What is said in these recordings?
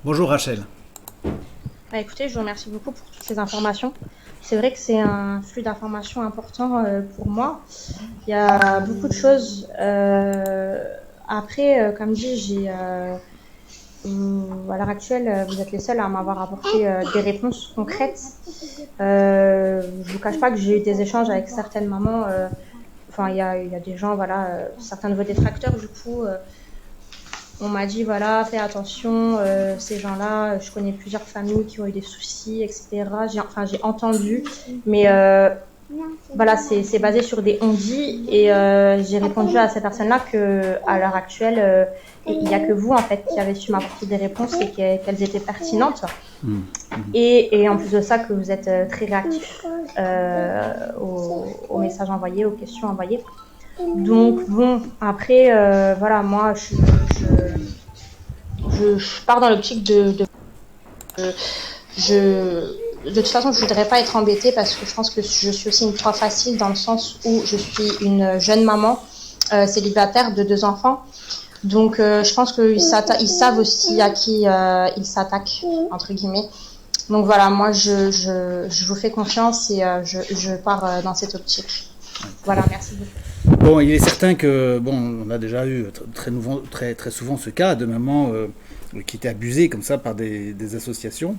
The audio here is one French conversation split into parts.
Bonjour Rachel. Écoutez, je vous remercie beaucoup pour toutes ces informations. C'est vrai que c'est un flux d'informations important pour moi. Il y a beaucoup de choses. Après, comme dit, à l'heure actuelle, vous êtes les seuls à m'avoir apporté des réponses concrètes. Je ne vous cache pas que j'ai eu des échanges avec certaines mamans. Enfin, il y a des gens, voilà, certains de vos détracteurs, du coup. On m'a dit, voilà, fais attention, ces gens-là, je connais plusieurs familles qui ont eu des soucis, etc. J'ai entendu, mais voilà, c'est basé sur des on-dit, et j'ai répondu à ces personnes-là qu'à l'heure actuelle, il n'y a que vous, en fait, qui avez su m'apporter des réponses et qu'elles étaient pertinentes. Et en plus de ça, que vous êtes très réactif aux messages envoyés, aux questions envoyées. Donc bon, après, voilà, moi, je pars dans l'optique de toute façon, je voudrais pas être embêtée parce que je pense que je suis aussi une proie facile dans le sens où je suis une jeune maman célibataire de 2 enfants. Donc, je pense qu'ils savent aussi à qui ils s'attaquent, entre guillemets. Donc voilà, moi, je vous fais confiance et je pars dans cette optique. Voilà, merci beaucoup. Bon, il est certain que, bon, on a déjà eu très souvent ce cas de maman qui était abusée comme ça par des associations.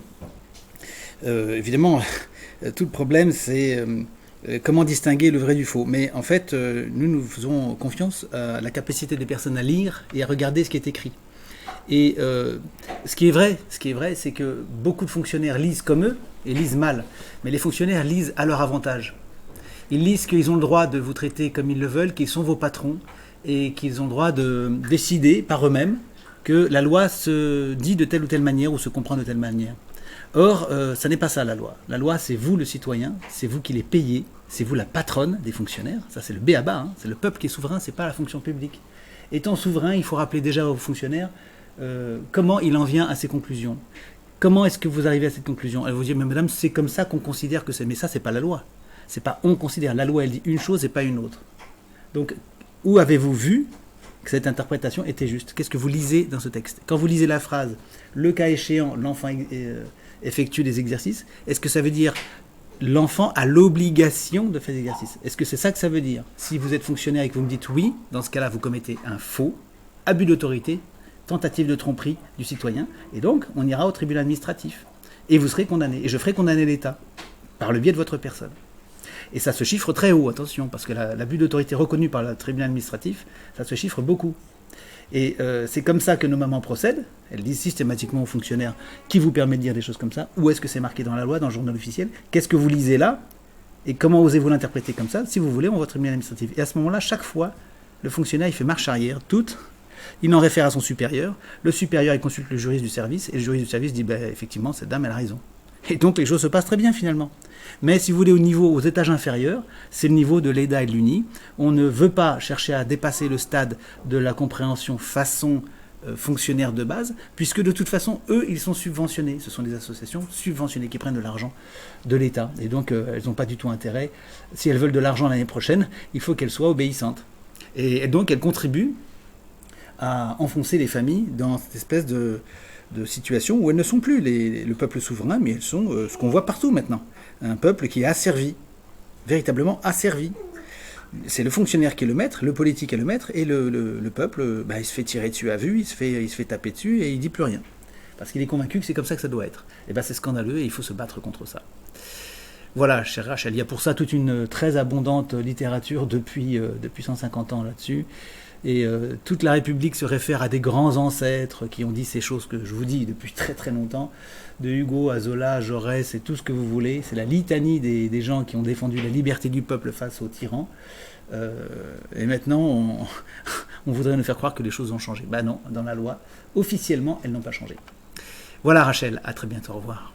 Évidemment, tout le problème c'est comment distinguer le vrai du faux. Mais en fait, nous faisons confiance à la capacité des personnes à lire et à regarder ce qui est écrit. Et ce qui est vrai, c'est que beaucoup de fonctionnaires lisent comme eux et lisent mal. Mais les fonctionnaires lisent à leur avantage. Ils lisent qu'ils ont le droit de vous traiter comme ils le veulent, qu'ils sont vos patrons et qu'ils ont le droit de décider par eux-mêmes que la loi se dit de telle ou telle manière ou se comprend de telle manière. Or, ça n'est pas ça la loi. La loi, c'est vous le citoyen, c'est vous qui les payez, c'est vous la patronne des fonctionnaires. Ça, c'est le b.a.-ba, hein. C'est le peuple qui est souverain, c'est pas la fonction publique. Étant souverain, il faut rappeler déjà aux fonctionnaires comment il en vient à ces conclusions. Comment est-ce que vous arrivez à cette conclusion? Elle vous dit, mais madame, c'est comme ça qu'on considère que c'est. Mais ça, c'est pas la loi. C'est pas on considère. La loi, elle dit une chose et pas une autre. Donc, où avez-vous vu que cette interprétation était juste? Qu'est-ce que vous lisez dans ce texte? Quand vous lisez la phrase, le cas échéant, l'enfant effectue des exercices, est-ce que ça veut dire l'enfant a l'obligation de faire des exercices? Est-ce que c'est ça que ça veut dire? Si vous êtes fonctionnaire et que vous me dites oui, dans ce cas-là, vous commettez un faux, abus d'autorité, tentative de tromperie du citoyen, et donc on ira au tribunal administratif. Et vous serez condamné. Et je ferai condamner l'État par le biais de votre personne. Et ça se chiffre très haut, attention, parce que l'abus d'autorité reconnu par le tribunal administratif, ça se chiffre beaucoup. Et c'est comme ça que nos mamans procèdent. Elles disent systématiquement aux fonctionnaires qui vous permet de dire des choses comme ça. Où est-ce que c'est marqué dans la loi, dans le journal officiel? Qu'est-ce que vous lisez là? Et comment osez-vous l'interpréter comme ça? Si vous voulez, on va au tribunal administratif. Et à ce moment-là, chaque fois, le fonctionnaire, il fait marche arrière, toute. Il en réfère à son supérieur. Le supérieur, il consulte le juriste du service. Et le juriste du service dit, effectivement, cette dame, elle a raison. Et donc, les choses se passent très bien, finalement. Mais si vous voulez, aux étages inférieurs, c'est le niveau de l'EDA et de l'UNI. On ne veut pas chercher à dépasser le stade de la compréhension façon fonctionnaire de base, puisque de toute façon, eux, ils sont subventionnés. Ce sont des associations subventionnées qui prennent de l'argent de l'État. Et donc, elles n'ont pas du tout intérêt. Si elles veulent de l'argent l'année prochaine, il faut qu'elles soient obéissantes. Et donc, elles contribuent à enfoncer les familles dans cette espèce de situation où elles ne sont plus le peuple souverain, mais elles sont ce qu'on voit partout maintenant. Un peuple qui est asservi, véritablement asservi. C'est le fonctionnaire qui est le maître, le politique est le maître, et le peuple, il se fait tirer dessus à vue, il se fait taper dessus, et il dit plus rien. Parce qu'il est convaincu que c'est comme ça que ça doit être. Et c'est scandaleux, et il faut se battre contre ça. Voilà, cher Rachel, il y a pour ça toute une très abondante littérature depuis 150 ans là-dessus. Et toute la République se réfère à des grands ancêtres qui ont dit ces choses que je vous dis depuis très très longtemps, de Hugo à Zola, à Jaurès et tout ce que vous voulez. C'est la litanie des gens qui ont défendu la liberté du peuple face aux tyrans. Et maintenant, on voudrait nous faire croire que les choses ont changé. Non, dans la loi, officiellement, elles n'ont pas changé. Voilà Rachel, à très bientôt, au revoir.